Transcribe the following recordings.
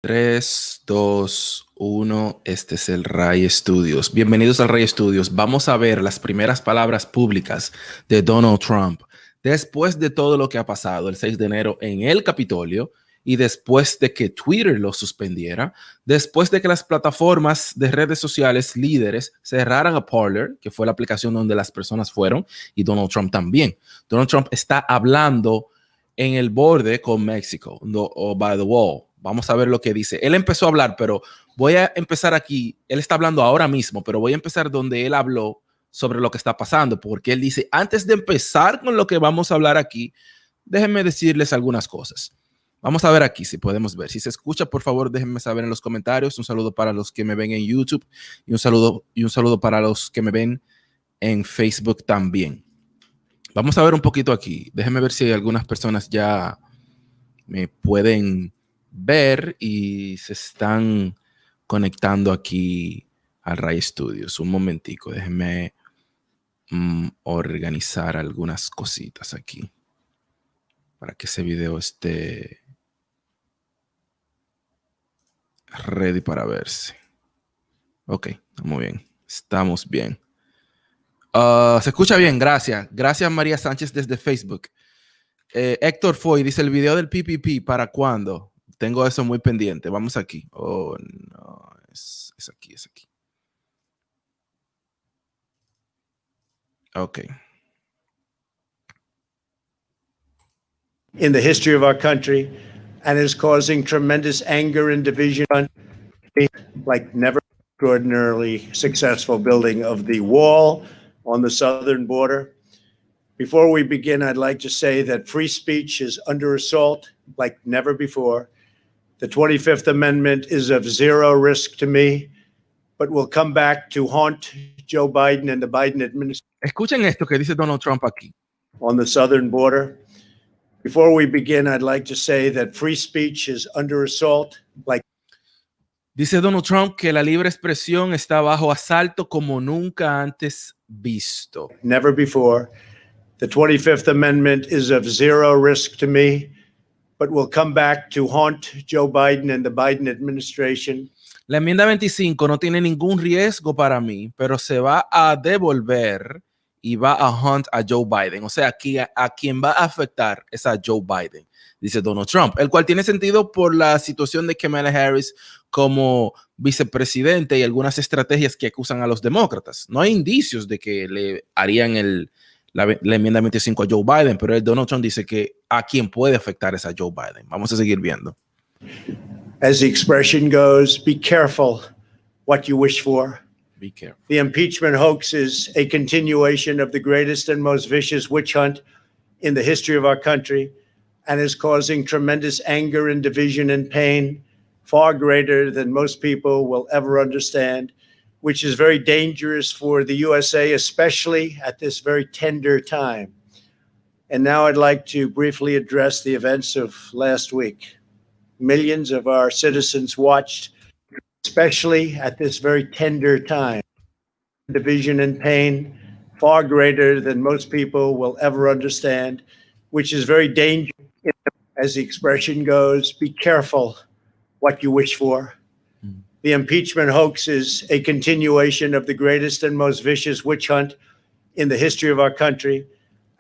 3, 2, 1, este es el Ray Studios. Bienvenidos al Ray Studios. Vamos a ver las primeras palabras públicas de Donald Trump después de todo lo que ha pasado el 6 de enero en el Capitolio y después de que Twitter lo suspendiera, después de que las plataformas de redes sociales líderes cerraran a Parler, que fue la aplicación donde las personas fueron, y Donald Trump también. Donald Trump está hablando en el borde con México, o by the wall. Vamos a ver lo que dice. Él empezó a hablar, pero voy a empezar aquí. Él está hablando ahora mismo, pero voy a empezar donde él habló sobre lo que está pasando, porque él dice, antes de empezar con lo que vamos a hablar aquí, déjenme decirles algunas cosas. Vamos a ver aquí si podemos ver. Si se escucha, por favor, déjenme saber en los comentarios. Un saludo para los que me ven en YouTube y un saludo para los que me ven en Facebook también. Vamos a ver un poquito aquí. Déjenme ver si algunas personas ya me pueden ver y se están conectando aquí al Ray Studios. Un momentico, déjenme organizar algunas cositas aquí para que ese video esté ready para verse. Ok, muy bien, estamos bien. Se escucha bien, gracias. Gracias María Sánchez desde Facebook. Héctor Foy dice, el video del PPP, ¿para cuándo? Tengo eso muy pendiente. Vamos aquí. Oh, no. Es aquí, es aquí. Ok. In the history of our country and is causing tremendous anger and division, like never. Extraordinarily successful building of the wall on the southern border. Before we begin, I'd like to say that free speech is under assault like never before. The 25th Amendment is of zero risk to me, but will come back to haunt Joe Biden and the Biden administration. Escuchen esto que dice Donald Trump aquí. On the southern border. Before we begin, I'd like to say that free speech is under assault like. Dice Donald Trump que la libre expresión está bajo asalto como nunca antes visto. Never before. The 25th Amendment is of zero risk to me, but will come back to haunt Joe Biden and the Biden administration. La enmienda 25 no tiene ningún riesgo para mí, pero se va a devolver y va a hunt a Joe Biden. O sea, aquí a quien va a afectar es a Joe Biden, dice Donald Trump, el cual tiene sentido por la situación de Kamala Harris como vicepresidente y algunas estrategias que acusan a los demócratas. No hay indicios de que le harían la enmienda 25 a Joe Biden, pero el Donald Trump dice que a quien puede afectar es a Joe Biden. Vamos a seguir viendo. As the expression goes, be careful what you wish for. Be careful. The impeachment hoax is a continuation of the greatest and most vicious witch hunt in the history of our country and is causing tremendous anger and division and pain, far greater than most people will ever understand, which is very dangerous for the USA, especially at this very tender time. And now I'd like to briefly address the events of last week. Millions of our citizens watched, especially at this very tender time. Division and pain, far greater than most people will ever understand, which is very dangerous. As the expression goes, be careful what you wish for. The impeachment hoax is a continuation of the greatest and most vicious witch hunt in the history of our country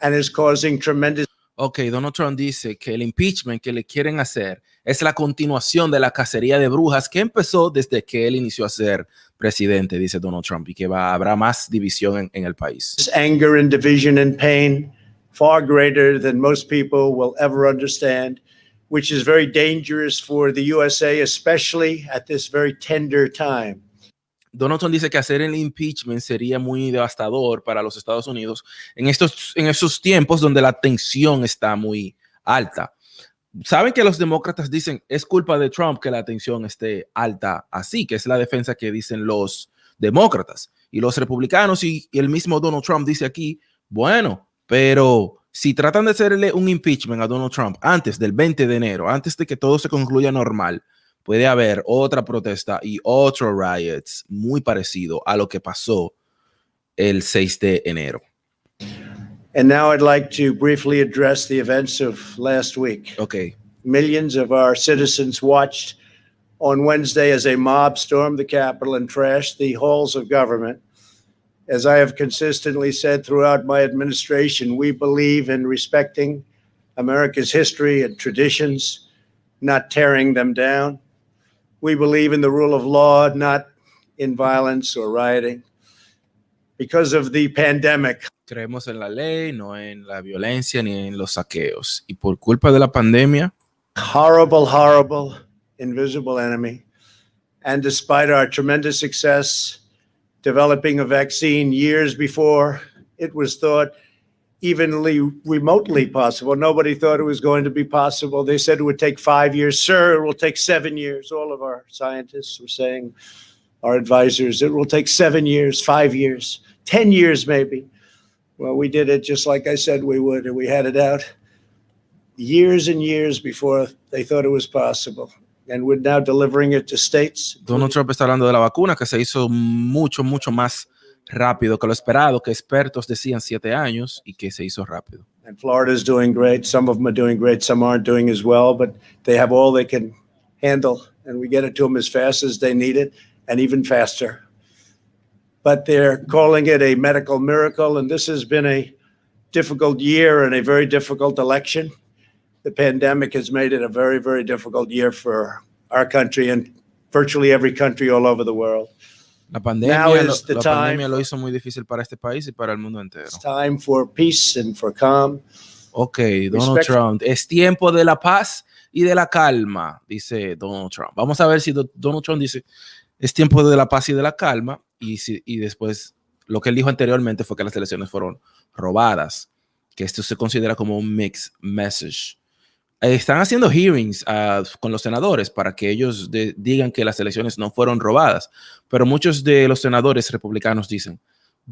and is causing tremendous. Ok, Donald Trump dice que el impeachment que le quieren hacer es la continuación de la cacería de brujas que empezó desde que él inició a ser presidente, dice Donald Trump, y que habrá más división en el país. Anger and division and pain, far greater than most people will ever understand, which is very dangerous for the USA, especially at this very tender time. Donald Trump dice que hacer el impeachment sería muy devastador para los Estados Unidos en esos tiempos donde la tensión está muy alta. Saben que los demócratas dicen es culpa de Trump que la tensión esté alta así, que es la defensa que dicen los demócratas. Y los republicanos y el mismo Donald Trump dice aquí, bueno, pero si tratan de hacerle un impeachment a Donald Trump antes del 20 de enero, antes de que todo se concluya normal, puede haber otra protesta y otro riots muy parecido a lo que pasó el 6 de enero. And now I'd like to briefly address the events of last week. Okay. Millions of our citizens watched on Wednesday as a mob stormed the Capitol and trashed the halls of government. As I have consistently said throughout my administration, we believe in respecting America's history and traditions, not tearing them down. We believe in the rule of law, not in violence or rioting. Because of the pandemic, Creemos en la ley, no en la violencia ni en los saqueos. Y por culpa de la pandemia, horrible, invisible enemy. And despite our tremendous success developing a vaccine years before it was thought evenly remotely possible, nobody thought it was going to be possible. They said it would take 5 years. Sir, it will take 7 years. All of our scientists were saying, our advisors, it will take 7 years, 5 years, 10 years maybe. Well, we did it just like I said we would, and we had it out years and years before they thought it was possible. And we're now delivering it to states. Donald Trump está hablando de la vacuna que se hizo mucho más rápido que lo esperado, que expertos decían 7 años y que se hizo rápido. And Florida is doing great. Some of them are doing great. Some aren't doing as well, but they have all they can handle, and we get it to them as fast as they need it and even faster. But they're calling it a medical miracle, and this has been a difficult year and a very difficult election. The pandemic has made it a very, very difficult year for our country and virtually every country all over the world. La pandemia lo hizo muy difícil para este país y para el mundo entero. It's time for peace and for calm. Ok, Donald Trump, es tiempo de la paz y de la calma, dice Donald Trump. Vamos a ver si Donald Trump dice, es tiempo de la paz y de la calma, y después lo que él dijo anteriormente fue que las elecciones fueron robadas, que esto se considera como un mixed message. Están haciendo hearings con los senadores para que ellos digan que las elecciones no fueron robadas, pero muchos de los senadores republicanos dicen,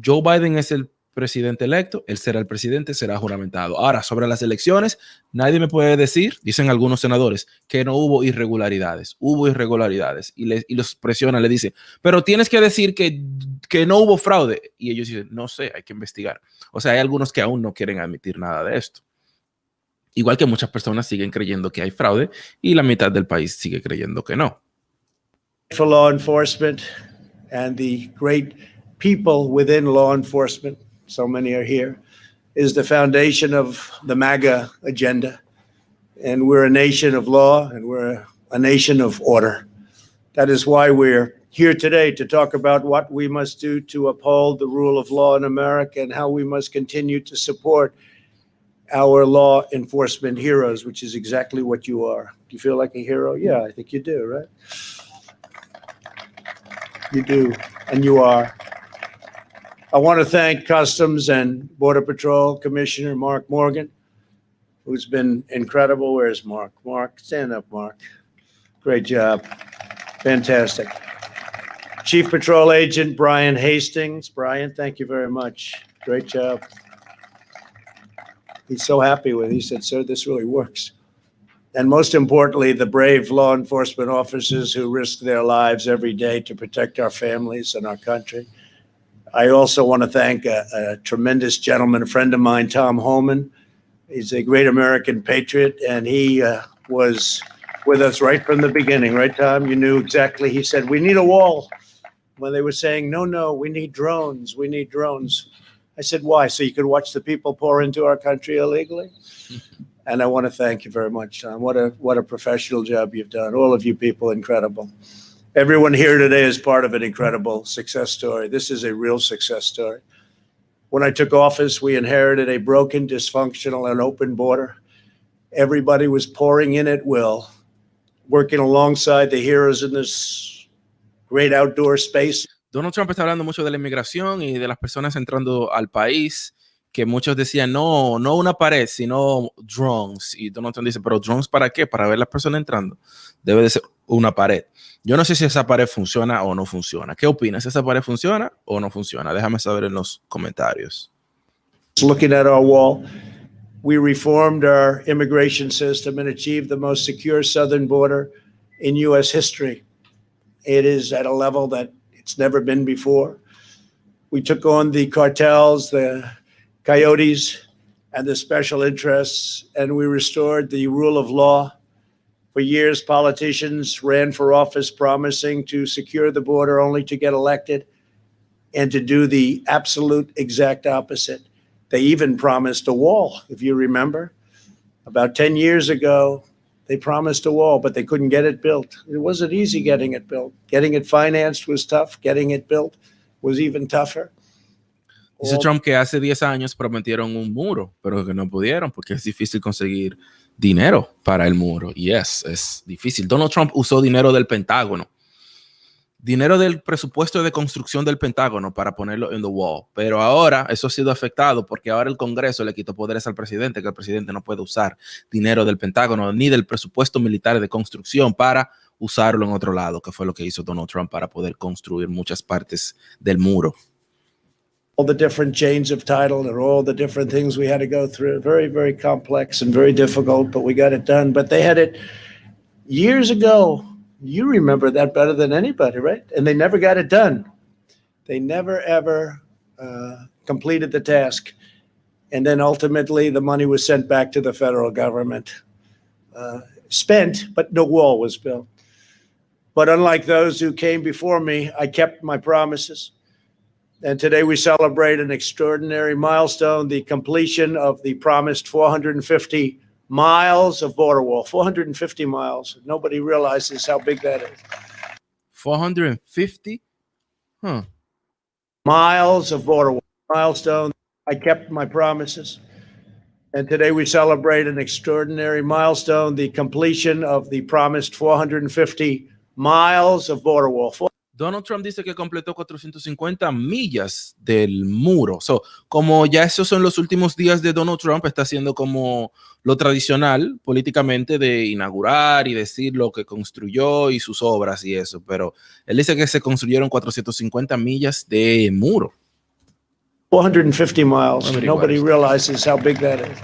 Joe Biden es el presidente electo, él será el presidente, será juramentado. Ahora, sobre las elecciones, nadie me puede decir, dicen algunos senadores, que no hubo irregularidades. Hubo irregularidades y los presionan, le dicen, pero tienes que decir que no hubo fraude. Y ellos dicen, no sé, hay que investigar. O sea, hay algunos que aún no quieren admitir nada de esto. Igual que muchas personas siguen creyendo que hay fraude y la mitad del país sigue creyendo que no. For law enforcement and the great people within law enforcement, so many are here, is the foundation of the MAGA agenda. And we're a nation of law and we're a nation of order. That is why we're here today to talk about what we must do to uphold the rule of law in America and how we must continue to support our law enforcement heroes, which is exactly what you are. Do you feel like a hero? Yeah, I think you do, right? You do, and you are. I want to thank Customs and Border Patrol Commissioner Mark Morgan, who's been incredible. Where's Mark? Mark, stand up, Mark. Great job. Fantastic. Chief Patrol Agent Brian Hastings. Brian, thank you very much. Great job. He's so happy with it. He said, sir, this really works. And most importantly, the brave law enforcement officers who risk their lives every day to protect our families and our country. I also want to thank a tremendous gentleman, a friend of mine, Tom Holman. He's a great American patriot, and he was with us right from the beginning. Right, Tom? You knew exactly. He said, we need a wall. When they were saying, no, we need drones. We need drones. I said, why? So you could watch the people pour into our country illegally? And I want to thank you very much, Tom. What a professional job you've done. All of you people, incredible. Everyone here today is part of an incredible success story. This is a real success story. When I took office, we inherited a broken, dysfunctional, and open border. Everybody was pouring in at will, working alongside the heroes in this great outdoor space. Donald Trump está hablando mucho de la inmigración y de las personas entrando al país, que muchos decían, no una pared, sino drones. Y Donald Trump dice, ¿pero drones para qué? Para ver las personas entrando. Debe de ser una pared. Yo no sé si esa pared funciona o no funciona. ¿Qué opinas? ¿Esa pared funciona o no funciona? Déjame saber en los comentarios. Looking at our wall, we reformed our immigration system and achieved the most secure southern border in U.S. history. It is at a level that it's never been before. We took on the cartels, the coyotes, and the special interests, and we restored the rule of law. For years, politicians ran for office promising to secure the border only to get elected and to do the absolute exact opposite. They even promised a wall, if you remember. About 10 years ago, they promised a wall, but they couldn't get it built. It wasn't easy getting it built. Getting it financed was tough. Getting it built was even tougher. Dice Trump que hace 10 años prometieron un muro, pero que no pudieron porque es difícil conseguir dinero para el muro. Y es difícil. Donald Trump usó dinero del Pentágono, dinero del presupuesto de construcción del Pentágono para ponerlo en the wall. Pero ahora eso ha sido afectado porque ahora el Congreso le quitó poderes al presidente, que el presidente no puede usar dinero del Pentágono ni del presupuesto militar de construcción para usarlo en otro lado, que fue lo que hizo Donald Trump para poder construir muchas partes del muro. All the different chains of title and all the different things we had to go through. Very, very complex and very difficult, but we got it done. But they had it years ago. You remember that better than anybody, right? And they never got it done. They never, ever completed the task. And then ultimately the money was sent back to the federal government. Spent, but no wall was built. But unlike those who came before me, I kept my promises. And today we celebrate an extraordinary milestone, the completion of the promised 450 miles of border wall. 450 miles. Nobody realizes how big that is. 450? Huh. Miles of border wall. Milestone. I kept my promises. And today we celebrate an extraordinary milestone, the completion of the promised 450 miles of border wall. Donald Trump dice que completó 450 millas del muro. So, como ya esos son los últimos días de Donald Trump, está haciendo como lo tradicional políticamente de inaugurar y decir lo que construyó y sus obras y eso. Pero él dice que se construyeron 450 millas de muro. 450 miles. Nobody realizes how big that is.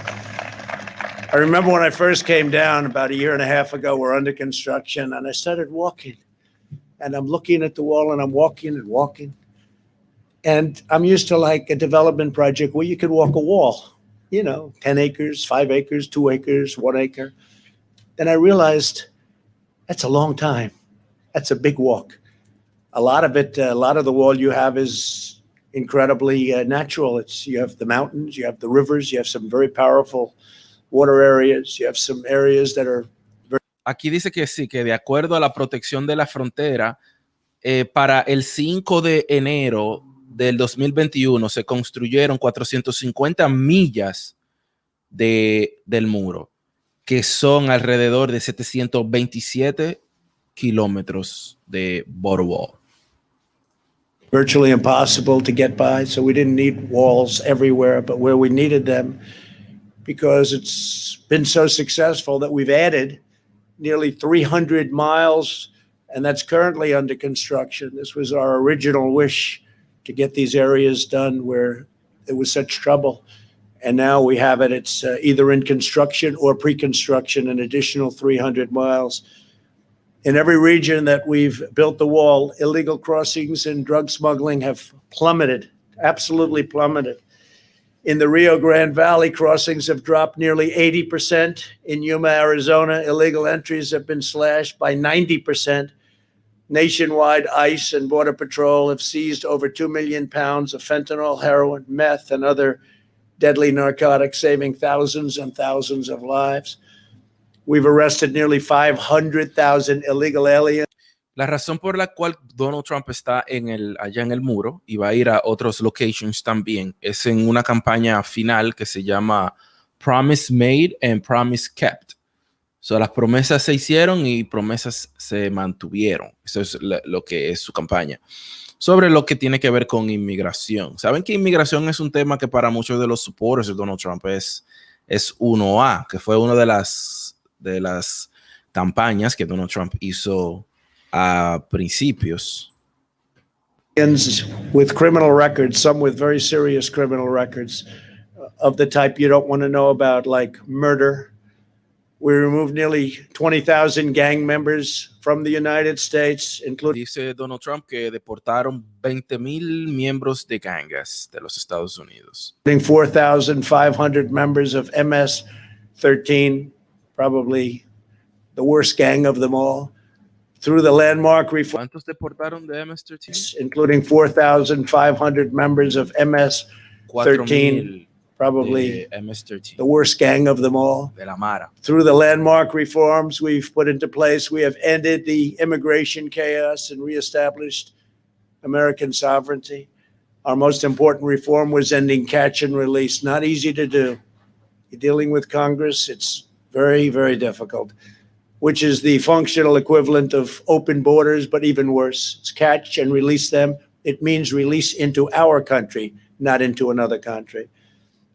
I remember when I first came down about a year and a half ago, we're under construction, and I started walking. And I'm looking at the wall and I'm walking and walking. And I'm used to like a development project where you could walk a wall, 10 acres, 5 acres, 2 acres, 1 acre. Then I realized that's a long time. That's a big walk. A lot of the wall you have is incredibly natural. You have the mountains, you have the rivers, you have some very powerful water areas, you have some areas that are. Aquí dice que sí, que de acuerdo a la protección de la frontera, para el 5 de enero del 2021 se construyeron 450 millas del muro, que son alrededor de 727 kilómetros de border wall. Virtually impossible to get by, so we didn't need walls everywhere, but where we needed them, because it's been so successful that we've added nearly 300 miles, and that's currently under construction. This was our original wish, to get these areas done where there was such trouble. And now we have it. It's either in construction or pre-construction, an additional 300 miles. In every region that we've built the wall, illegal crossings and drug smuggling have plummeted, absolutely plummeted. In the Rio Grande Valley, crossings have dropped nearly 80%. In Yuma, Arizona, illegal entries have been slashed by 90%. Nationwide, ICE and Border Patrol have seized over 2 million pounds of fentanyl, heroin, meth, and other deadly narcotics, saving thousands and thousands of lives. We've arrested nearly 500,000 illegal aliens. La razón por la cual Donald Trump está allá en el muro y va a ir a otros locations también es en una campaña final que se llama Promise Made and Promise Kept. So, las promesas se hicieron y promesas se mantuvieron. Eso es lo que es su campaña. Sobre lo que tiene que ver con inmigración. Saben que inmigración es un tema que para muchos de los supporters de Donald Trump es 1A, que fue una de las campañas que Donald Trump hizo a principios. With criminal records, some with very serious criminal records of the type you don't want to know about, like murder. We removed nearly 20,000 gang members from the United States, including. Dice Donald Trump que deportaron 20,000 miembros de gangas de los Estados Unidos. 4,500 members of MS-13, probably the worst gang of them all. Through the landmark reform, ¿Cuántos deportaron de MS-13? including 4,500 members of MS-13, 4,000 probably de MS-13, the worst gang of them all. de la Mara. Through the landmark reforms we've put into place, we have ended the immigration chaos and reestablished American sovereignty. Our most important reform was ending catch and release. Not easy to do. You're dealing with Congress, it's very, very difficult, which is the functional equivalent of open borders, but even worse. It's catch and release them. It means release into our country, not into another country.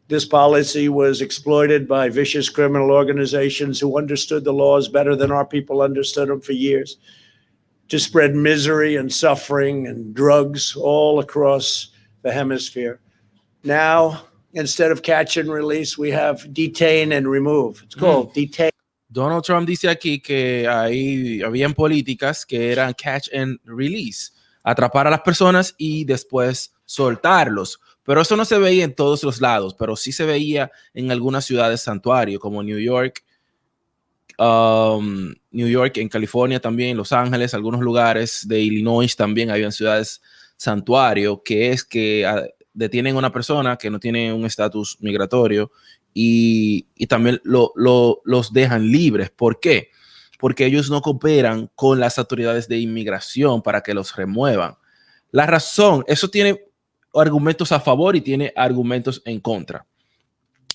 This policy was exploited by vicious criminal organizations who understood the laws better than our people understood them for years, to spread misery and suffering and drugs all across the hemisphere. Now, instead of catch and release, we have detain and remove. It's called detain. Donald Trump dice aquí que ahí habían políticas que eran catch and release, atrapar a las personas y después soltarlos. Pero eso no se veía en todos los lados, pero sí se veía en algunas ciudades santuario, como New York, en California también, Los Ángeles, algunos lugares de Illinois también habían ciudades santuario, que es que detienen a una persona que no tiene un estatus migratorio y también los dejan libres. ¿Por qué? Porque ellos no cooperan con las autoridades de inmigración para que los remuevan. La razón, eso tiene argumentos a favor y tiene argumentos en contra.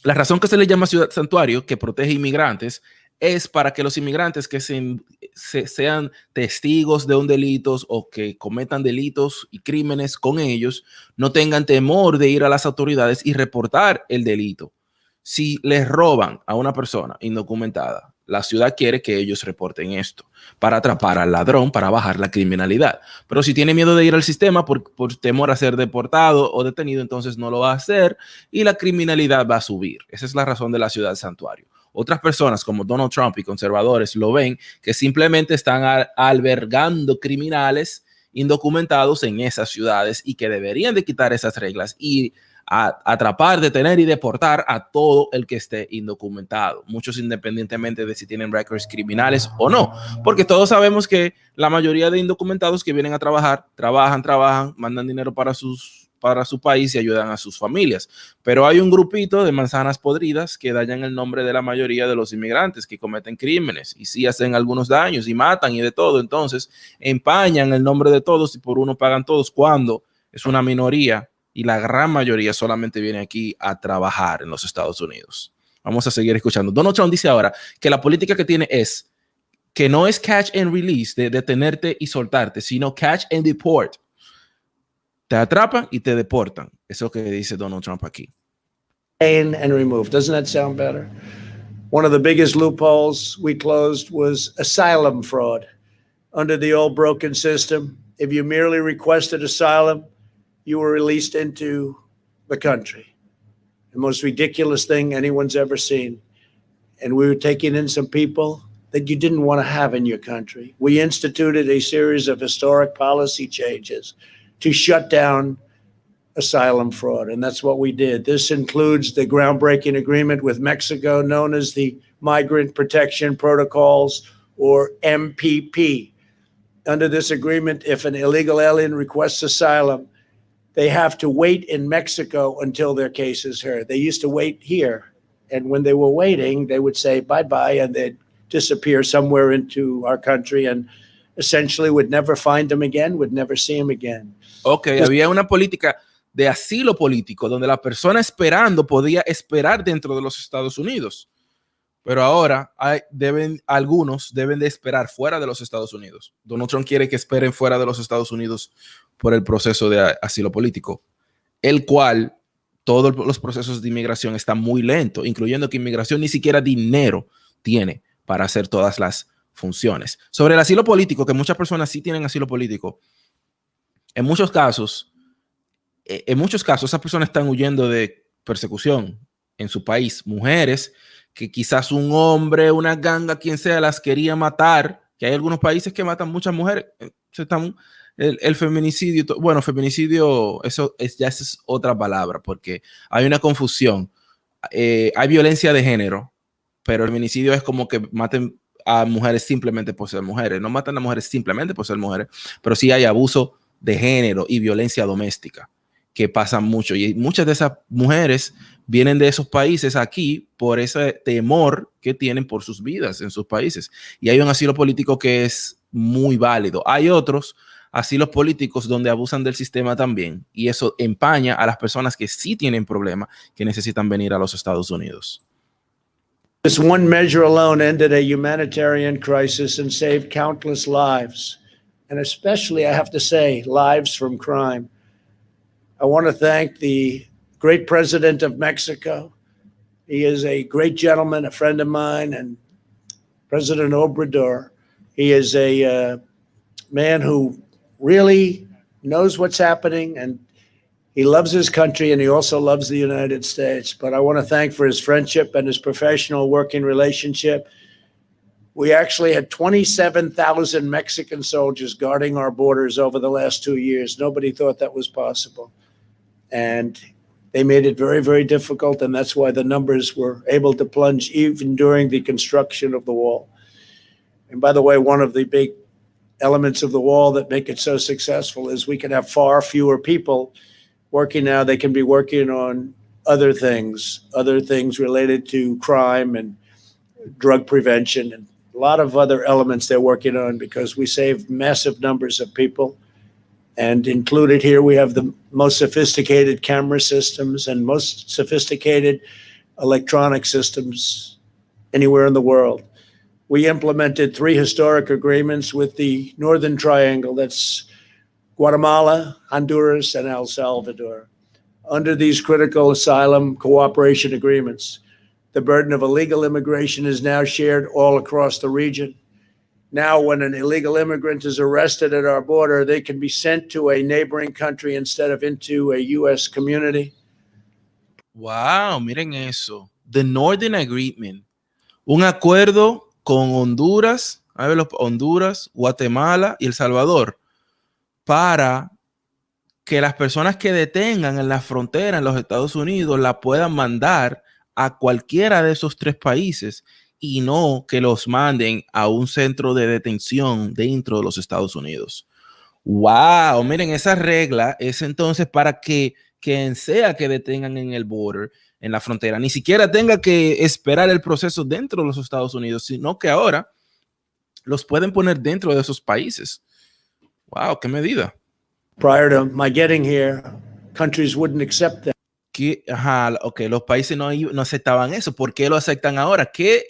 La razón que se le llama ciudad santuario, que protege inmigrantes, es para que los inmigrantes que sean testigos de un delito o que cometan delitos y crímenes con ellos, no tengan temor de ir a las autoridades y reportar el delito. Si les roban a una persona indocumentada, la ciudad quiere que ellos reporten esto para atrapar al ladrón, para bajar la criminalidad. Pero si tiene miedo de ir al sistema por temor a ser deportado o detenido, entonces no lo va a hacer y la criminalidad va a subir. Esa es la razón de la ciudad santuario. Otras personas como Donald Trump y conservadores lo ven que simplemente están albergando criminales indocumentados en esas ciudades y que deberían de quitar esas reglas y atrapar, detener y deportar a todo el que esté indocumentado, muchos independientemente de si tienen records criminales o no, porque todos sabemos que la mayoría de indocumentados que vienen a trabajar, trabajan, mandan dinero para su país y ayudan a sus familias, pero hay un grupito de manzanas podridas que dañan el nombre de la mayoría de los inmigrantes que cometen crímenes y sí hacen algunos daños y matan y de todo, entonces empañan el nombre de todos y por uno pagan todos cuando es una minoría y la gran mayoría solamente viene aquí a trabajar en los Estados Unidos. Vamos a seguir escuchando. Donald Trump dice ahora que la política que tiene es que no es catch and release, de detenerte y soltarte, sino catch and deport. Te atrapan y te deportan. Eso que dice Donald Trump aquí. And remove. Doesn't that sound better? One of the biggest loopholes we closed was asylum fraud. Under the old broken system, if you merely requested asylum, you were released into the country. The most ridiculous thing anyone's ever seen. And we were taking in some people that you didn't want to have in your country. We instituted a series of historic policy changes to shut down asylum fraud, and that's what we did. This includes the groundbreaking agreement with Mexico known as the Migrant Protection Protocols, or MPP. Under this agreement, if an illegal alien requests asylum, they have to wait in Mexico until their case is heard. They used to wait here, and when they were waiting, they would say bye-bye, and they'd disappear somewhere into our country and essentially would never find them again, would never see them again. Ok, había una política de asilo político donde la persona esperando podía esperar dentro de los Estados Unidos, pero ahora algunos deben de esperar fuera de los Estados Unidos. Donald Trump quiere que esperen fuera de los Estados Unidos por el proceso de asilo político, el cual todos los procesos de inmigración están muy lentos, incluyendo que inmigración ni siquiera dinero tiene para hacer todas las funciones. Sobre el asilo político, que muchas personas sí tienen asilo político, en muchos casos esas personas están huyendo de persecución en su país. Mujeres que quizás un hombre, una ganga, quien sea, las quería matar, que hay algunos países que matan muchas mujeres. El feminicidio, bueno, feminicidio, ya es otra palabra, porque hay una confusión. Hay violencia de género, pero el feminicidio es como que maten a mujeres simplemente por ser mujeres, no matan a mujeres simplemente por ser mujeres, pero sí hay abuso de género y violencia doméstica que pasan mucho. Y muchas de esas mujeres vienen de esos países aquí por ese temor que tienen por sus vidas en sus países. Y hay un asilo político que es muy válido. Hay otros asilos políticos donde abusan del sistema también. Y eso empaña a las personas que sí tienen problemas, que necesitan venir a los Estados Unidos. This one measure alone ended a humanitarian crisis and saved countless lives, and especially, I have to say, lives from crime. I want to thank the great president of Mexico. He is a great gentleman, a friend of mine, and President Obrador. He is a man who really knows what's happening, and he loves his country, and he also loves the United States. But I want to thank for his friendship and his professional working relationship. We actually had 27,000 Mexican soldiers guarding our borders over the last 2 years. Nobody thought that was possible. And they made it very, very difficult, and that's why the numbers were able to plunge even during the construction of the wall. And by the way, one of the big elements of the wall that make it so successful is we can have far fewer people working now. They can be working on other things related to crime and drug prevention and a lot of other elements they're working on, because we save massive numbers of people. And included here, we have the most sophisticated camera systems and most sophisticated electronic systems anywhere in the world. We implemented 3 historic agreements with the Northern Triangle. That's Guatemala, Honduras, and El Salvador. Under these critical asylum cooperation agreements, the burden of illegal immigration is now shared all across the region. Now, when an illegal immigrant is arrested at our border, they can be sent to a neighboring country instead of into a U.S. community. Wow, miren eso. The Northern Agreement. Un acuerdo con Honduras, Honduras, Guatemala y El Salvador para que las personas que detengan en la frontera en los Estados Unidos la puedan mandar a cualquiera de esos 3 países y no que los manden a un centro de detención dentro de los Estados Unidos. Wow, miren, esa regla es entonces para que quien sea que detengan en el border, en la frontera, ni siquiera tenga que esperar el proceso dentro de los Estados Unidos, sino que ahora los pueden poner dentro de esos países. Wow, qué medida. Prior to my getting here, countries wouldn't accept that. Los países no aceptaban eso. ¿Por qué lo aceptan ahora? ¿Qué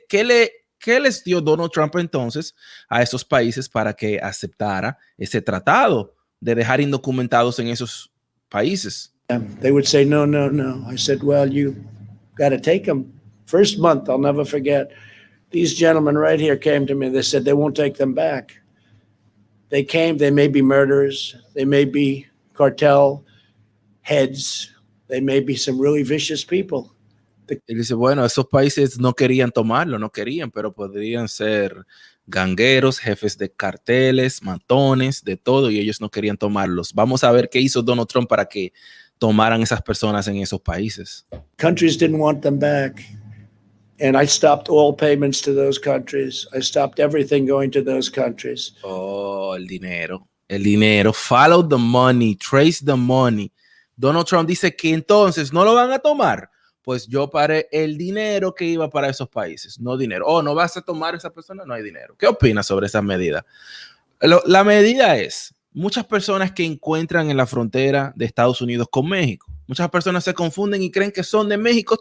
les dio Donald Trump entonces a esos países para que aceptara ese tratado de dejar indocumentados en esos países? They would say, no, no, no. I said, well, you got to take them. First month, I'll never forget. These gentlemen right here came to me. They said they won't take them back. They came. They may be murderers. They may be cartel heads. They may be some really vicious people. Él dice, bueno, esos países no querían tomarlo, no querían, pero podrían ser gangueros, jefes de carteles, matones, de todo, y ellos no querían tomarlos. Vamos a ver qué hizo Donald Trump para que tomaran esas personas en esos países. Countries didn't want them back. And I stopped all payments to those countries. I stopped everything going to those countries. Oh, el dinero. El dinero. Follow the money. Trace the money. Donald Trump dice que entonces no lo van a tomar. Pues yo paré el dinero que iba para esos países. No dinero. Oh, ¿no vas a tomar a esa persona? No hay dinero. ¿Qué opinas sobre esa medida? La medida es, muchas personas que encuentran en la frontera de Estados Unidos con México, muchas personas se confunden y creen que son de México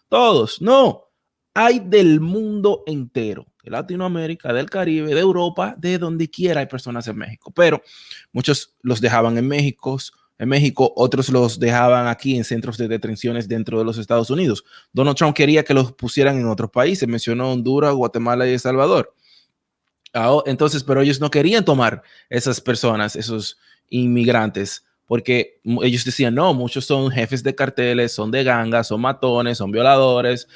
todos. No, hay del mundo entero, de Latinoamérica, del Caribe, de Europa, de donde quiera hay personas en México, pero muchos los dejaban en México, otros los dejaban aquí en centros de detenciones dentro de los Estados Unidos. Donald Trump quería que los pusieran en otros países, mencionó Honduras, Guatemala y El Salvador. Entonces, pero ellos no querían tomar esas personas, esos inmigrantes, porque ellos decían, no, muchos son jefes de carteles, son de gangas, son matones, son violadores,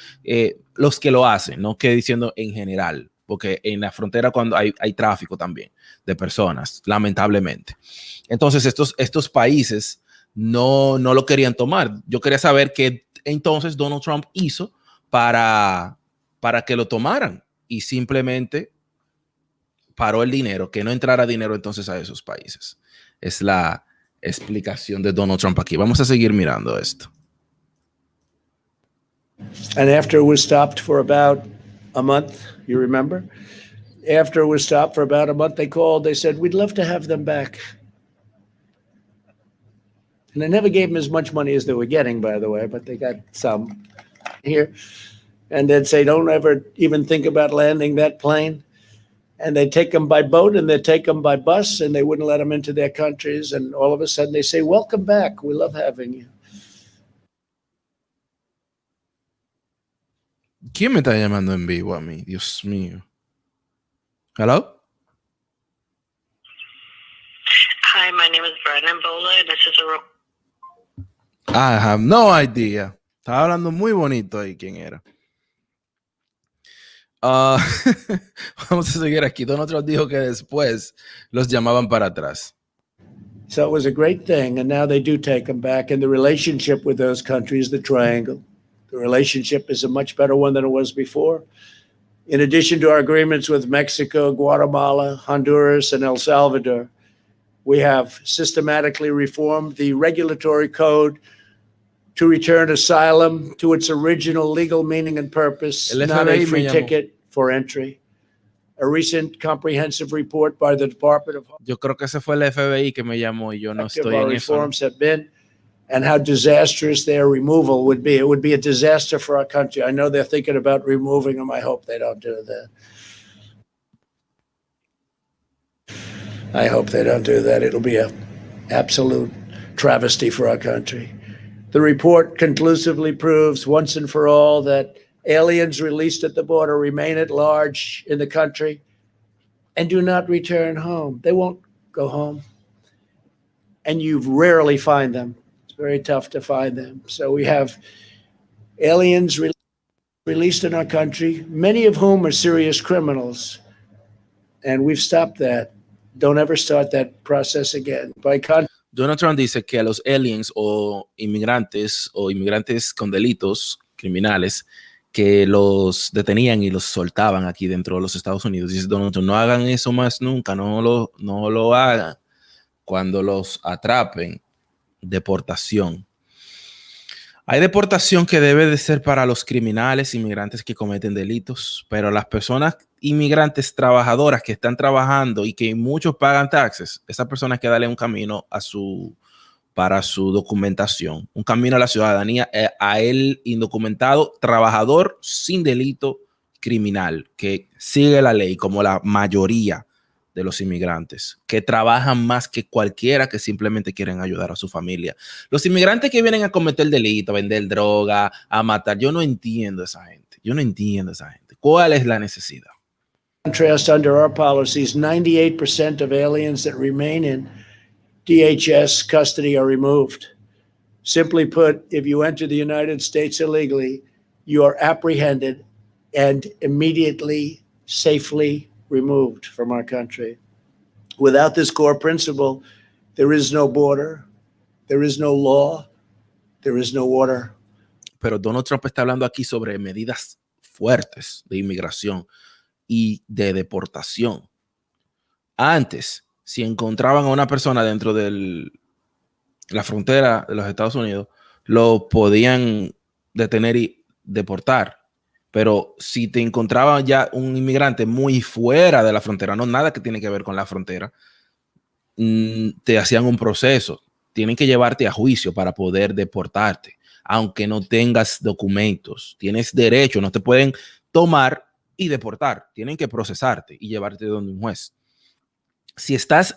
los que lo hacen, no que diciendo en general, porque en la frontera cuando hay tráfico también de personas, lamentablemente. Entonces, estos países no lo querían tomar. Yo quería saber qué entonces Donald Trump hizo para que lo tomaran. y simplemente paró el dinero, que no entrara dinero entonces a esos países. Es la explicación de Donald Trump aquí. Vamos a seguir mirando esto. And after it was stopped for about a month, you remember? After it was stopped for about a month, they called, they said, we'd love to have them back. And they never gave them as much money as they were getting, by the way, but they got some here. And they'd say, don't ever even think about landing that plane. And they'd take them by boat and they'd take them by bus and they wouldn't let them into their countries. And all of a sudden they say, welcome back. We love having you. ¿Quién me está llamando en vivo a mí? Dios mío. Hello? Hi, my name is Brennan Bola, and this is a... I have no idea. Estaba hablando muy bonito ahí. ¿Quién era? Vamos a seguir aquí. Donald Trump dijo que después los llamaban para atrás. So it was a great thing. And now they do take them back. And the relationship with those countries, the triangle, the relationship is a much better one than it was before. In addition to our agreements with Mexico, Guatemala, Honduras, and El Salvador, we have systematically reformed the regulatory code to return asylum to its original legal meaning and purpose, not a free ticket for entry. A recent comprehensive report by the Department of Yo creo que ese fue el FBI que me llamó y yo no estoy en eso. Reforms have been, and how disastrous their removal would be. It would be a disaster for our country. I know they're thinking about removing them. I hope they don't do that. I hope they don't do that. It'll be an absolute travesty for our country. The report conclusively proves once and for all that aliens released at the border remain at large in the country and do not return home. They won't go home. And you rarely find them. It's very tough to find them. So we have aliens released in our country, many of whom are serious criminals. And we've stopped that. Don't ever start that process again. Donald Trump dice que a los aliens o inmigrantes con delitos criminales que los detenían y los soltaban aquí dentro de los Estados Unidos. Dice Donald Trump, no hagan eso más nunca, no lo hagan. Cuando los atrapen, deportación. Hay deportación que debe de ser para los criminales, inmigrantes que cometen delitos, pero las personas inmigrantes trabajadoras que están trabajando y que muchos pagan taxes, esas personas hay que darle un camino para su documentación, un camino a la ciudadanía, a el indocumentado trabajador sin delito criminal, que sigue la ley como la mayoría de los inmigrantes, que trabajan más que cualquiera que simplemente quieren ayudar a su familia. Los inmigrantes que vienen a cometer delito, a vender droga, a matar, yo no entiendo a esa gente. ¿Cuál es la necesidad? Contrast, under our policies, 98% of aliens that remain in DHS custody are removed. Simply put, if you enter the United States illegally, you are apprehended and immediately, safely removed from our country. Without this core principle, there is no border, there is no law, there is no order. Pero Donald Trump está hablando aquí sobre medidas fuertes de inmigración y de deportación. Antes, si encontraban a una persona dentro de la frontera de los Estados Unidos, lo podían detener y deportar. Pero si te encontraba ya un inmigrante muy fuera de la frontera, no nada que tiene que ver con la frontera, te hacían un proceso. Tienen que llevarte a juicio para poder deportarte, aunque no tengas documentos. Tienes derecho, no te pueden tomar y deportar. Tienen que procesarte y llevarte donde un juez. Si estabas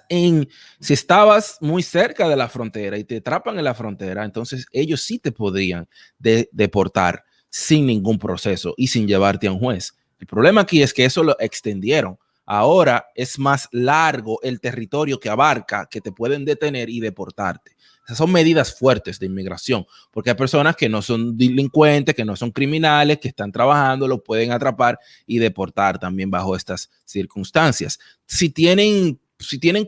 muy cerca de la frontera y te atrapan en la frontera, entonces ellos sí te podrían deportar sin ningún proceso y sin llevarte a un juez. El problema aquí es que eso lo extendieron. Ahora es más largo el territorio que abarca, que te pueden detener y deportarte. Esas son medidas fuertes de inmigración, porque hay personas que no son delincuentes, que no son criminales, que están trabajando, lo pueden atrapar y deportar también bajo estas circunstancias. Si tienen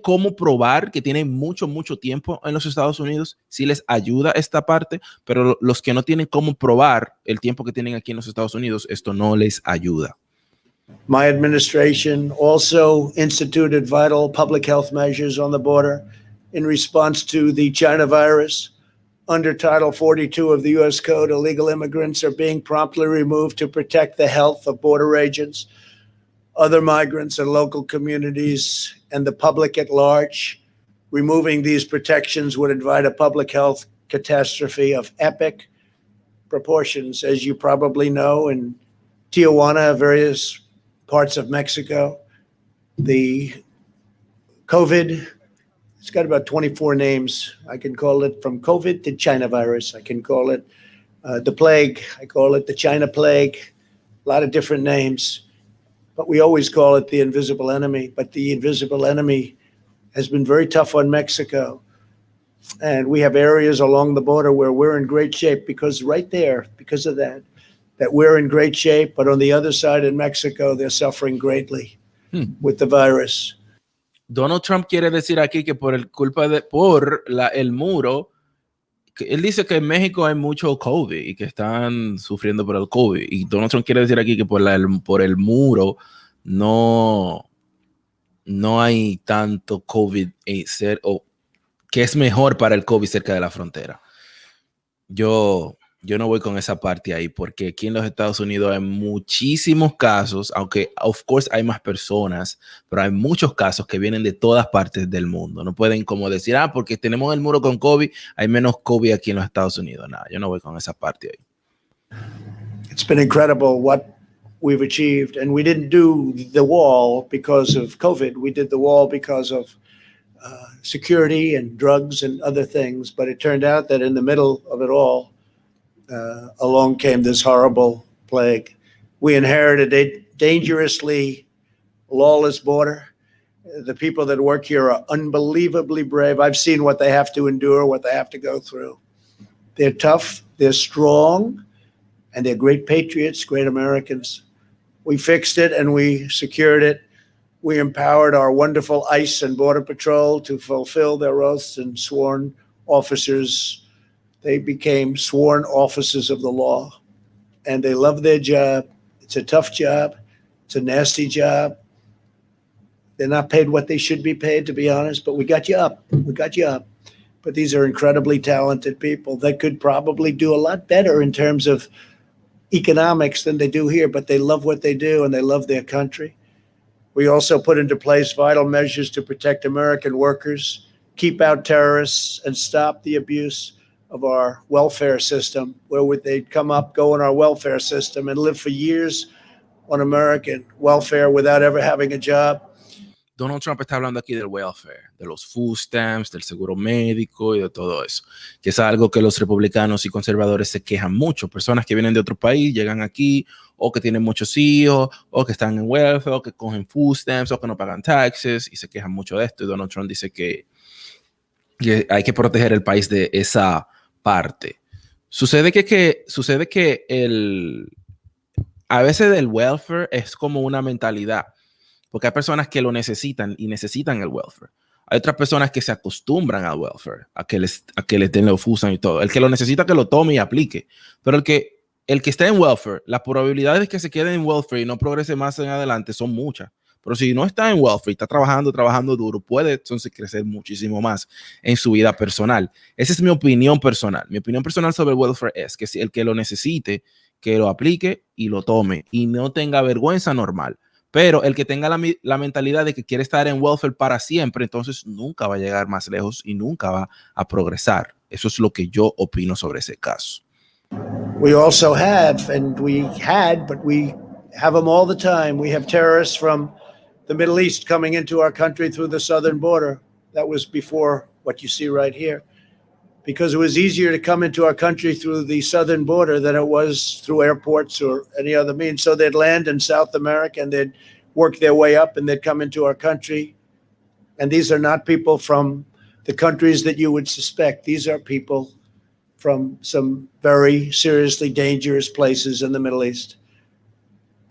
cómo probar que tienen mucho tiempo en los Estados Unidos, sí les ayuda esta parte, pero los que no tienen cómo probar el tiempo que tienen aquí en los Estados Unidos, esto no les ayuda. My administration also instituted vital public health measures on the border in response to the China virus. Under Title 42 of the U.S. Code, illegal immigrants are being promptly removed to protect the health of border agents, other migrants and local communities, and the public at large. Removing these protections would invite a public health catastrophe of epic proportions. As you probably know, in Tijuana, various parts of Mexico, the COVID, it's got about 24 names. I can call it from COVID to China virus. I can call it the plague. I call it the China plague. A lot of different names. But we always call it the invisible enemy. But the invisible enemy has been very tough on Mexico. And we have areas along the border where we're in great shape because right there, because of that we're in great shape. But on the other side in Mexico, they're suffering greatly with the virus. Donald Trump quiere decir aquí que por el muro, que él dice que en México hay mucho COVID y que están sufriendo por el COVID. Y Donald Trump quiere decir aquí que por el muro no hay tanto COVID o que es mejor para el COVID cerca de la frontera. Yo no voy con esa parte ahí, porque aquí en los Estados Unidos hay muchísimos casos, aunque of course hay más personas, pero hay muchos casos que vienen de todas partes del mundo. No pueden como decir, porque tenemos el muro con COVID, hay menos COVID aquí en los Estados Unidos. Nada, yo no voy con esa parte ahí. It's been incredible what we've achieved, and we didn't do the wall because of COVID. We did the wall because of security and drugs and other things, but it turned out that in the middle of it all, along came this horrible plague. We inherited a dangerously lawless border. The people that work here are unbelievably brave. I've seen what they have to endure, what they have to go through. They're tough, they're strong, and they're great patriots, great Americans. We fixed it and we secured it. We empowered our wonderful ICE and Border Patrol to fulfill their oaths, and sworn officers. They became sworn officers of the law, and they love their job. It's a tough job. It's a nasty job. They're not paid what they should be paid, to be honest, but we got you up. We got you up. But these are incredibly talented people. They could probably do a lot better in terms of economics than they do here, but they love what they do and they love their country. We also put into place vital measures to protect American workers, keep out terrorists, and stop the abuse of our welfare system, where they'd come up, go in our welfare system, and live for years on American welfare without ever having a job. Donald Trump está hablando aquí del welfare, de los food stamps, del seguro médico y de todo eso, que es algo que los republicanos y conservadores se quejan mucho. Personas que vienen de otro país, llegan aquí, o que tienen muchos hijos, o que están en welfare, o que cogen food stamps, o que no pagan taxes, y se quejan mucho de esto. Y Donald Trump dice que hay que proteger el país de esa parte. Sucede que a veces el welfare es como una mentalidad, porque hay personas que lo necesitan y necesitan el welfare. Hay otras personas que se acostumbran al welfare, a que les den los food stamps y todo. El que lo necesita, que lo tome y aplique. Pero el que está en welfare, las probabilidades de que se quede en welfare y no progrese más en adelante son muchas. Pero si no está en welfare y está trabajando duro, puede entonces crecer muchísimo más en su vida personal. Esa es mi opinión personal. Mi opinión personal sobre el welfare es que si el que lo necesite, que lo aplique y lo tome y no tenga vergüenza, normal. Pero el que tenga la mentalidad de que quiere estar en welfare para siempre, entonces nunca va a llegar más lejos y nunca va a progresar. Eso es lo que yo opino sobre ese caso. We also have, and we had, but we have them all the time. We have terrorists from the Middle East coming into our country through the southern border. That was before what you see right here, because it was easier to come into our country through the southern border than it was through airports or any other means. So they'd land in South America and they'd work their way up and they'd come into our country. And these are not people from the countries that you would suspect. These are people from some very seriously dangerous places in the Middle East.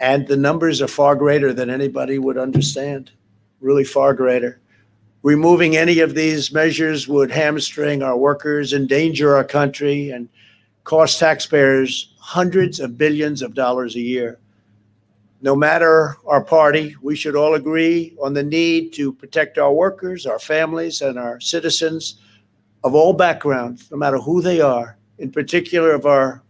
And the numbers are far greater than anybody would understand, really far greater. Removing any of these measures would hamstring our workers, endanger our country, and cost taxpayers hundreds of billions of dollars a year. No matter our party, we should all agree on the need to protect our workers, our families, and our citizens of all backgrounds, no matter who they are, in particular of our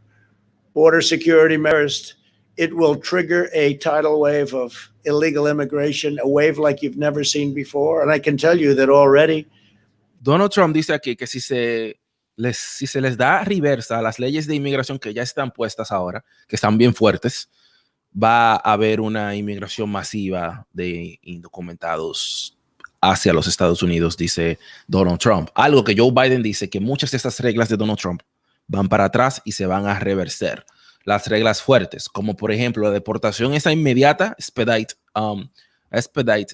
border security measures. It will trigger a tidal wave of illegal immigration, a wave like you've never seen before. And I can tell you that already. Donald Trump dice aquí que si se les da reversa a las leyes de inmigración que ya están puestas ahora, que están bien fuertes, va a haber una inmigración masiva de indocumentados hacia los Estados Unidos, dice Donald Trump. Algo que Joe Biden dice que muchas de estas reglas de Donald Trump van para atrás y se van a reverser. Las reglas fuertes, como por ejemplo la deportación esa inmediata, expedite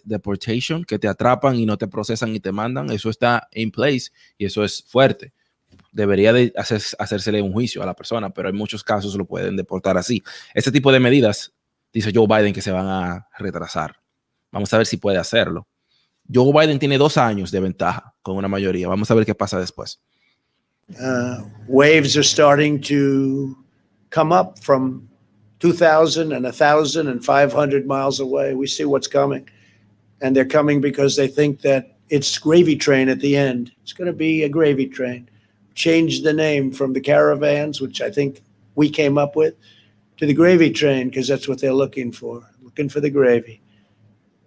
deportation, que te atrapan y no te procesan y te mandan, eso está in place y eso es fuerte. Debería de hacérsele un juicio a la persona, pero en muchos casos lo pueden deportar así. Este tipo de medidas, dice Joe Biden, que se van a retrasar. Vamos a ver si puede hacerlo. Joe Biden tiene 2 años de ventaja con una mayoría. Vamos a ver qué pasa después. Waves are starting to come up from 2,000 and 1,000 and 500 miles away. We see what's coming. And they're coming because they think that it's gravy train at the end. It's going to be a gravy train. Change the name from the caravans, which I think we came up with, to the gravy train, because that's what they're looking for the gravy.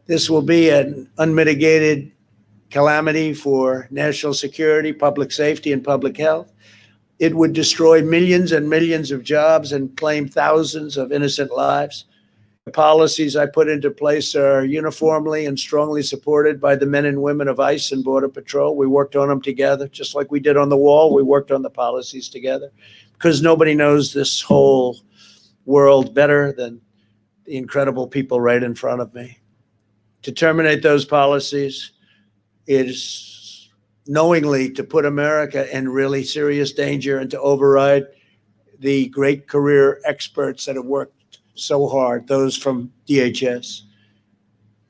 This will be an unmitigated calamity for national security, public safety, and public health. It would destroy millions and millions of jobs and claim thousands of innocent lives. The policies I put into place are uniformly and strongly supported by the men and women of ICE and Border Patrol. We worked on them together, just like we did on the wall. We worked on the policies together because nobody knows this whole world better than the incredible people right in front of me. To terminate those policies is knowingly to put America in really serious danger and to override the great career experts that have worked so hard, those from DHS.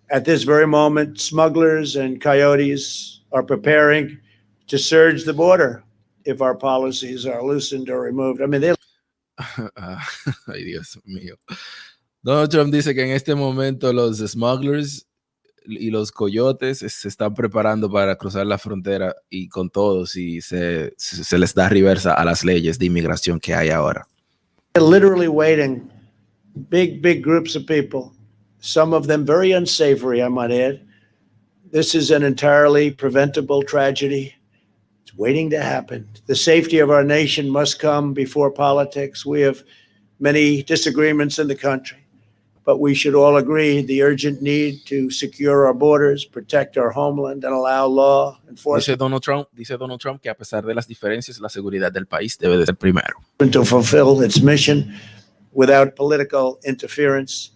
At this very moment, smugglers and coyotes are preparing to surge the border if our policies are loosened or removed. I mean, they... Ay, Dios mío. Donald Trump dice que en este momento los smugglers y los coyotes se están preparando para cruzar la frontera y con todos y se les da reversa a las leyes de inmigración que hay ahora. They're literally waiting, big groups of people, some of them very unsavory, I might add. This is an entirely preventable tragedy. It's waiting to happen. The safety of our nation must come before politics. We have many disagreements in the country, but we should all agree the urgent need to secure our borders, protect our homeland, and allow law enforcement. Dice Donald Trump que a pesar de las diferencias, la seguridad del país debe de ser primero. To fulfill its mission without political interference.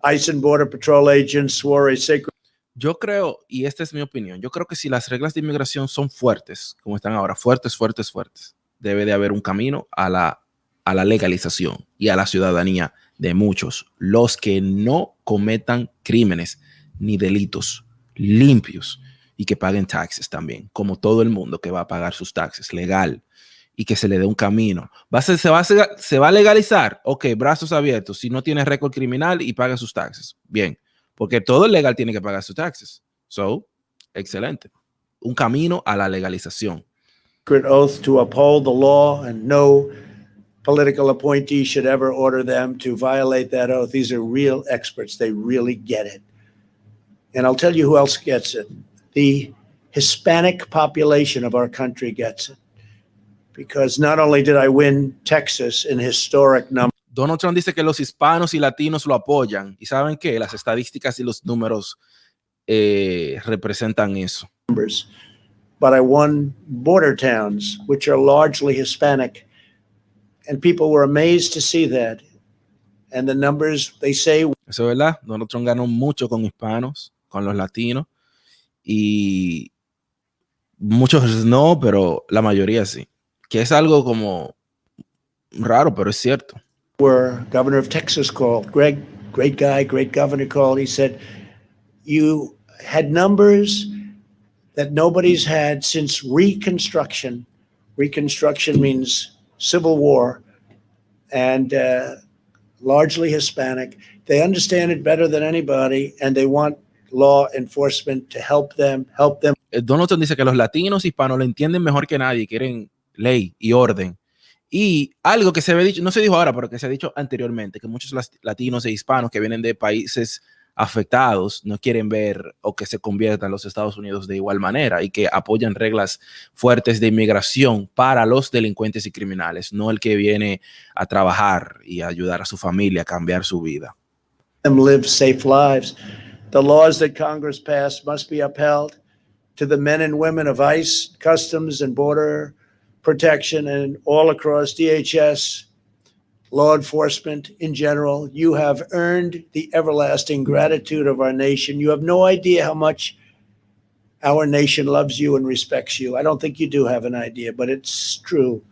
ICE and Border Patrol agents swore a sacred... Yo creo, y esta es mi opinión, yo creo que si las reglas de inmigración son fuertes, como están ahora, fuertes, debe de haber un camino a la legalización y a la ciudadanía de muchos, los que no cometan crímenes ni delitos, limpios y que paguen taxes también, como todo el mundo que va a pagar sus taxes legal y que se le dé un camino. ¿Se va a legalizar? Ok, brazos abiertos, si no tiene récord criminal y paga sus taxes. Bien, porque todo el legal tiene que pagar sus taxes. So, excelente. Un camino a la legalización. Oath to uphold the law and no political appointee should ever order them to violate that oath. These are real experts. They really get it. And I'll tell you who else gets it. The Hispanic population of our country gets it. Because not only did I win Texas in historic numbers. Donald Trump dice que los hispanos y latinos lo apoyan. ¿Y saben qué? Las estadísticas y los números representan eso. But I won border towns, which are largely Hispanic. And people were amazed to see that. And the numbers, they say... Eso es verdad. Donald Trump ganó mucho con hispanos, con los latinos. Y muchos no, pero la mayoría sí. Que es algo como raro, pero es cierto. Where Governor of Texas called, Greg, great guy, great governor called. He said, you had numbers that nobody's had since Reconstruction. Reconstruction means Civil War, and largely Hispanic. They understand it better than anybody, and they want law enforcement to help them. Donald Trump dice que los latinos hispanos lo entienden mejor que nadie, quieren ley y orden. Y algo que se había dicho, no se dijo ahora, pero que se ha dicho anteriormente, que muchos latinos e hispanos que vienen de países afectados no quieren ver o que se conviertan los Estados Unidos de igual manera y que apoyan reglas fuertes de inmigración para los delincuentes y criminales, no el que viene a trabajar y a ayudar a su familia a cambiar su vida. Them live safe lives. The laws that Congress passed must be upheld. To the men and women of ICE, Customs and Border Protection, and all across DHS, law enforcement in general, you have earned the everlasting gratitude of our nation. You have no idea how much our nation loves you and respects you. I don't think you do have an idea, but it's true.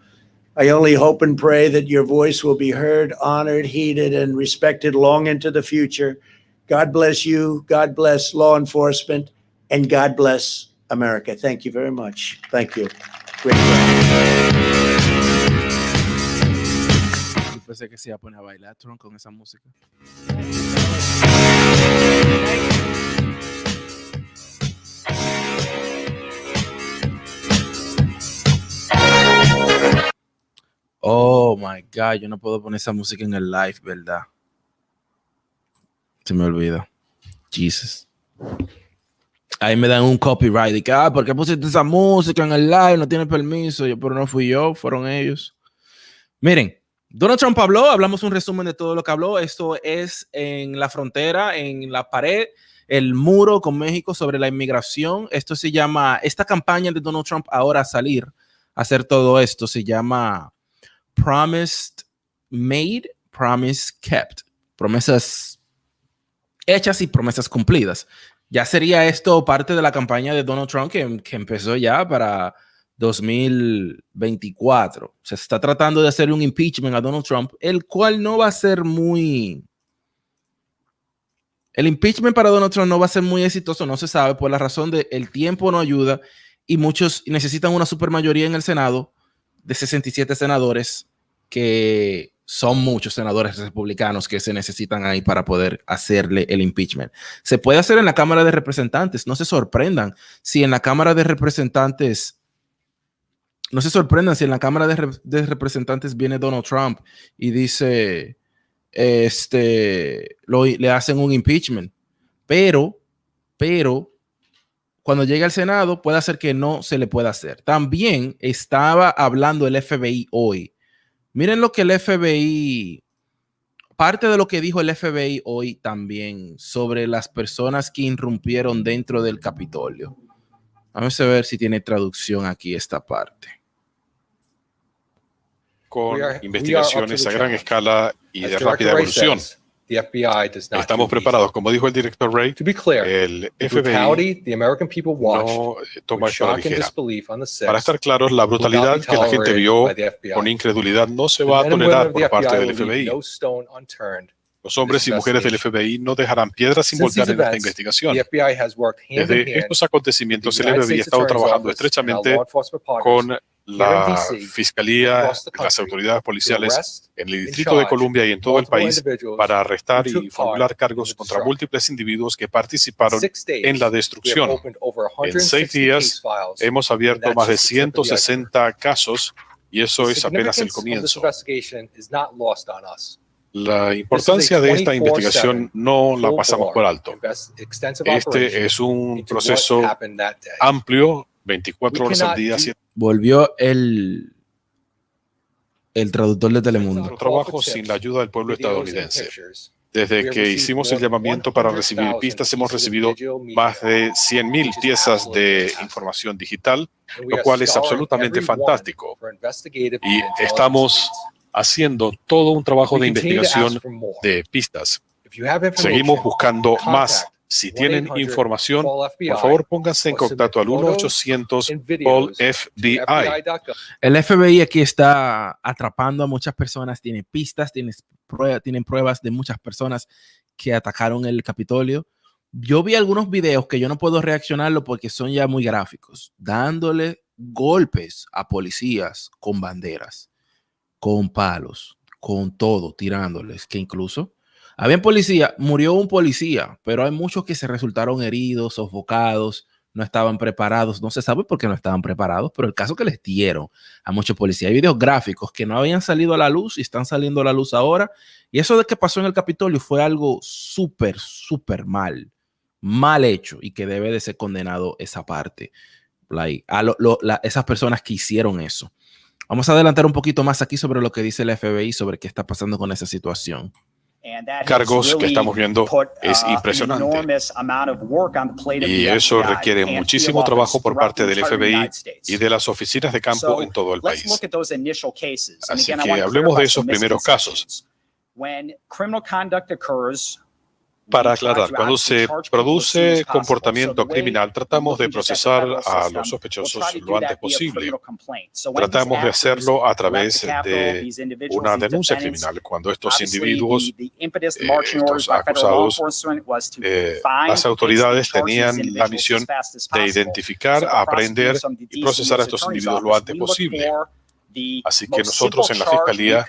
I only hope and pray that your voice will be heard, honored, heeded, and respected long into the future. God bless you. God bless law enforcement, and God bless America. Thank you very much. Thank you. Great job. Yo pensé que se iba a poner a bailar Trump con esa música. Oh my God, yo no puedo poner esa música en el live, ¿verdad? Se me olvida. Jesus. Ahí me dan un copyright de que, ¿por qué pusiste esa música en el live? No tiene permiso. Yo, pero no fui yo, fueron ellos. Miren, Donald Trump habló, hablamos un resumen de todo lo que habló. Esto es en la frontera, en la pared, el muro con México sobre la inmigración. Esto se llama, esta campaña de Donald Trump ahora a salir a hacer todo esto se llama Promised Made, Promise Kept. Promesas hechas y promesas cumplidas. Ya sería esto parte de la campaña de Donald Trump que empezó ya para 2024. Se está tratando de hacer un impeachment a Donald Trump, el cual no va a ser muy... El impeachment para Donald Trump no va a ser muy exitoso, no se sabe, por la razón de el tiempo no ayuda y muchos necesitan una supermayoría en el Senado de 67 senadores, que son muchos senadores republicanos que se necesitan ahí para poder hacerle el impeachment. Se puede hacer en la Cámara de Representantes, no se sorprendan si en la Cámara de Representantes viene Donald Trump y dice, le hacen un impeachment, pero cuando llegue al Senado puede hacer que no se le pueda hacer. También estaba hablando el FBI hoy. Miren lo que el FBI, parte de lo que dijo el FBI hoy también sobre las personas que irrumpieron dentro del Capitolio. Vamos a ver si tiene traducción aquí esta parte. Con investigaciones a gran escala y de rápida evolución. Estamos preparados, como dijo el director Ray, el FBI no toma esto a la ligera. Para estar claros, la brutalidad que la gente vio con incredulidad no se va a tolerar por parte del FBI. Los hombres y mujeres del FBI no dejarán piedras sin voltear en esta investigación. Desde estos acontecimientos, el FBI ha estado trabajando estrechamente con la Fiscalía, las autoridades policiales en el Distrito de Columbia y en todo el país para arrestar y formular cargos contra múltiples individuos que participaron en la destrucción. En 6 días hemos abierto más de 160 casos y eso es apenas el comienzo. La importancia de esta investigación no la pasamos por alto. Este es un proceso amplio, 24 horas al día. Volvió el traductor de Telemundo. Nuestro trabajo sin la ayuda del pueblo estadounidense. Desde que hicimos el llamamiento para recibir pistas, hemos recibido más de 100,000 piezas de información digital, lo cual es absolutamente fantástico. Y estamos haciendo todo un trabajo de investigación de pistas. Seguimos buscando más. Si tienen información, por favor pónganse en contacto al 1-800-POL-FBI. El FBI aquí está atrapando a muchas personas, tiene pistas, tienen pruebas de muchas personas que atacaron el Capitolio. Yo vi algunos videos que yo no puedo reaccionarlo porque son ya muy gráficos, dándole golpes a policías con banderas, con palos, con todo, tirándoles, que incluso Había policía, murió un policía, pero hay muchos que se resultaron heridos, sofocados, no estaban preparados. No se sabe por qué no estaban preparados, pero el caso que les dieron a muchos policías. Hay videos gráficos que no habían salido a la luz y están saliendo a la luz ahora. Y eso de que pasó en el Capitolio fue algo súper, súper mal hecho y que debe de ser condenado esa parte. Esas personas que hicieron eso. Vamos a adelantar un poquito más aquí sobre lo que dice el FBI sobre qué está pasando con esa situación. Cargos que estamos viendo es impresionante y eso requiere muchísimo trabajo por parte del FBI y de las oficinas de campo en todo el país. Así que hablemos de esos primeros casos. Para aclarar, cuando se produce comportamiento criminal, tratamos de procesar a los sospechosos lo antes posible. Tratamos de hacerlo a través de una denuncia criminal. Cuando estos individuos, estos acusados, las autoridades tenían la misión de identificar, aprender y procesar a estos individuos lo antes posible. Así que nosotros en la Fiscalía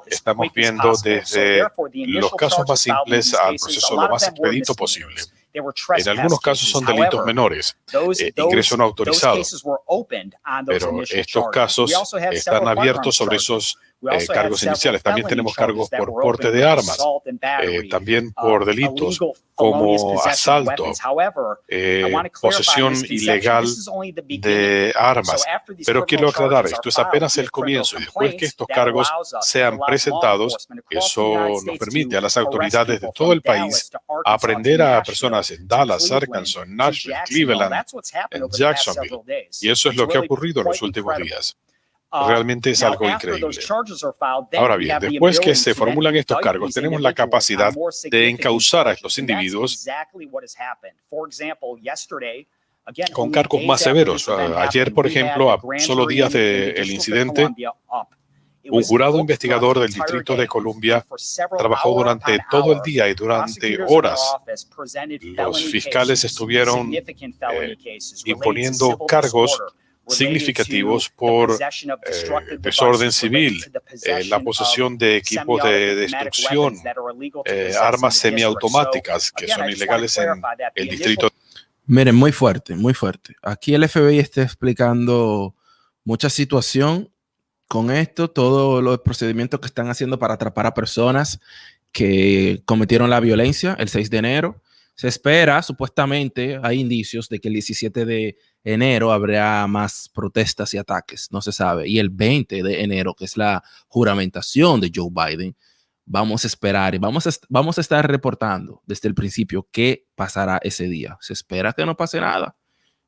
estamos viendo desde los casos más simples al proceso lo más expedito posible. En algunos casos son delitos menores, ingreso no autorizado, pero estos casos están abiertos sobre esos cargos iniciales. También tenemos cargos por porte de armas, también por delitos como asalto, posesión ilegal de armas. Pero quiero aclarar, esto es apenas el comienzo y después que estos cargos sean presentados, eso nos permite a las autoridades de todo el país aprender a personas en Dallas, Arkansas, en Nashville, Cleveland, en Jacksonville. Y eso es lo que ha ocurrido en los últimos días. Realmente es algo increíble. Ahora bien, después que se formulan estos cargos, tenemos la capacidad de encauzar a estos individuos con cargos más severos. Ayer, por ejemplo, a solo días del incidente, un jurado investigador del Distrito de Columbia trabajó durante todo el día y durante horas. Los fiscales estuvieron imponiendo cargos significativos por desorden civil, la posesión de equipos de destrucción, armas semiautomáticas que son ilegales en el distrito. Miren, muy fuerte, muy fuerte. Aquí el FBI está explicando mucha situación con esto, todos los procedimientos que están haciendo para atrapar a personas que cometieron la violencia el 6 de enero. Se espera, supuestamente, hay indicios de que el 17 de enero habrá más protestas y ataques, no se sabe. Y el 20 de enero, que es la juramentación de Joe Biden, vamos a esperar y vamos a estar reportando desde el principio qué pasará ese día. Se espera que no pase nada.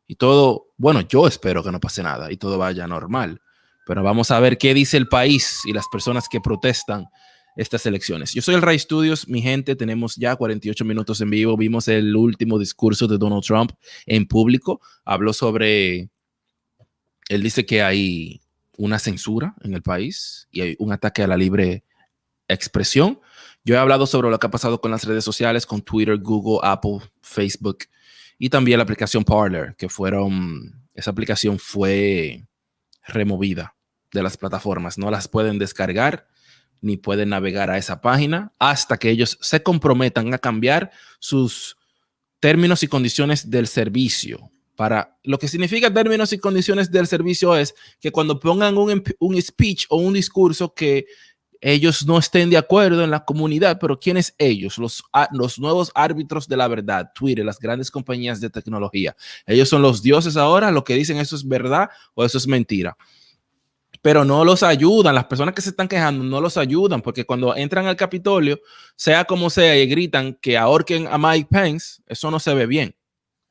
Y todo, bueno, yo espero que no pase nada y todo vaya normal. Pero vamos a ver qué dice el país y las personas que protestan estas elecciones. Yo soy el Ray Studios, mi gente, tenemos ya 48 minutos en vivo. Vimos el último discurso de Donald Trump en público. Habló sobre, él dice que hay una censura en el país y hay un ataque a la libre expresión. Yo he hablado sobre lo que ha pasado con las redes sociales, con Twitter, Google, Apple, Facebook y también la aplicación Parler, que esa aplicación fue removida de las plataformas. No las pueden descargar ni pueden navegar a esa página hasta que ellos se comprometan a cambiar sus términos y condiciones del servicio. Para lo que significa términos y condiciones del servicio es que cuando pongan un speech o un discurso que ellos no estén de acuerdo en la comunidad, pero ¿quiénes ellos? Los nuevos árbitros de la verdad, Twitter, las grandes compañías de tecnología. Ellos son los dioses ahora, lo que dicen eso es verdad o eso es mentira. Pero no los ayudan, las personas que se están quejando no los ayudan, porque cuando entran al Capitolio, sea como sea, y gritan que ahorquen a Mike Pence, eso no se ve bien.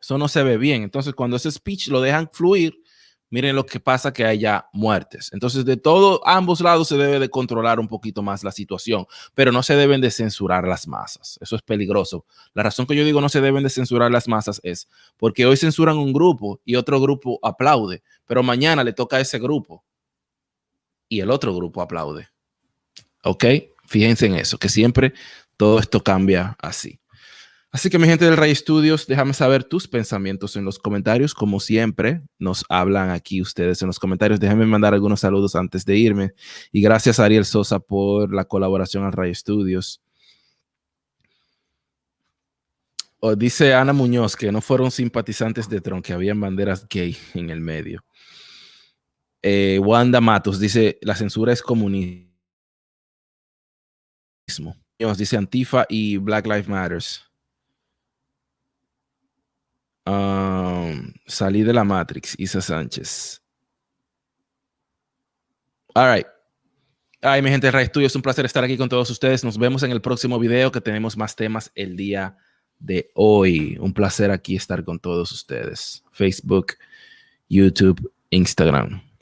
Eso no se ve bien. Entonces, cuando ese speech lo dejan fluir, miren lo que pasa, que haya muertes. Entonces, de ambos lados se debe de controlar un poquito más la situación, pero no se deben de censurar las masas. Eso es peligroso. La razón que yo digo no se deben de censurar las masas es porque hoy censuran un grupo y otro grupo aplaude, pero mañana le toca a ese grupo y el otro grupo aplaude. ¿Ok? Fíjense en eso, que siempre todo esto cambia así. Así que mi gente del Ray Studios, déjame saber tus pensamientos en los comentarios. Como siempre, nos hablan aquí ustedes en los comentarios. Déjenme mandar algunos saludos antes de irme. Y gracias a Ariel Sosa por la colaboración al Ray Studios. O dice Ana Muñoz que no fueron simpatizantes de Trump, que habían banderas gay en el medio. Wanda Matos dice, la censura es comunismo. Dice Antifa y Black Lives Matters. Salí de la Matrix, Isa Sánchez. All right. Ay, mi gente de Ray Studio, es un placer estar aquí con todos ustedes. Nos vemos en el próximo video, que tenemos más temas el día de hoy. Un placer aquí estar con todos ustedes. Facebook, YouTube, Instagram.